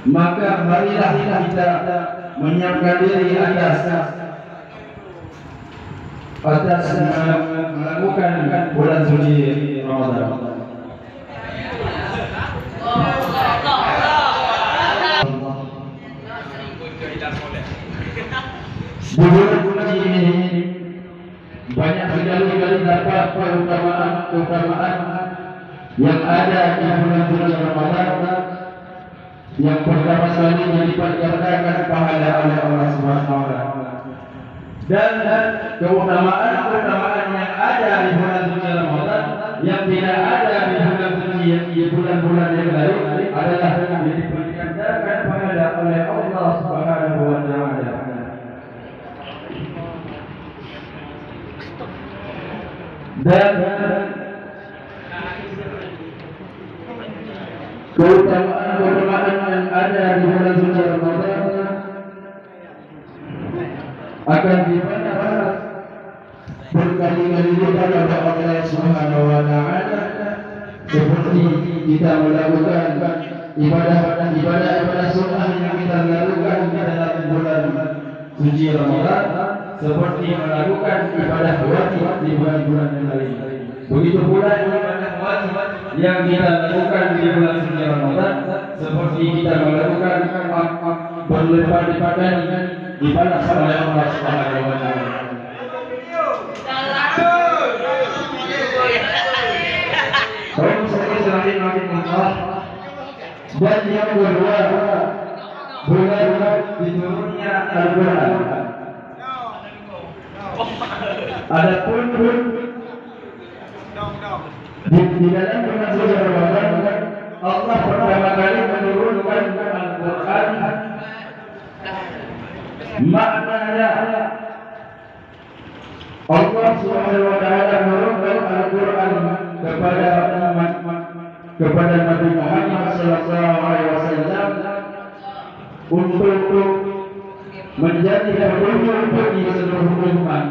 maka marilah kita menyiapkan diri atas melakukan bulan suci Ramadan. Di bulan suci ini banyak sekali dapat keutamaan yang ada di bulan suci Ramadan. Yang pertama sekali dilipat gandakan pahala oleh Allah Subhanahu wa taala. Dan keutamaan yang ada di bulan suci Ramadan yang tidak ada di bulan suci di bulan-bulan yang lain adalah dilipat gandakan pahala oleh Allah Subhanahu wa taala. Dan keutamaan yang ada di bulan suci Ramadan akan dibalas berkali-kali lipat oleh Allah Subhanahu wa taala, seperti kita melakukan ibadah sunnah yang kita lakukan di dalam bulan suci Ramadan, seperti melakukan ibadah wajib di bulan-bulan yang lain. Begitu pula ibadah wajib yang kita lakukan di bulan suci Ramadan, seperti kita melakukan berlipat-lipat dibalas oleh Allah Subhanahu wa taala. Dan yang kedua, bulan diturunnya Al-Quran. Adapun di dalam bulan suci Ramadan, Allah pertama kali menurunkan Al-Quran. Maknanya Allah Subhanahu wa taala menurunkan Al-Quran kepada Nabi Muhammad sallallahu alaihi wasallam untuk menjadi petunjuk bagi seluruh umat.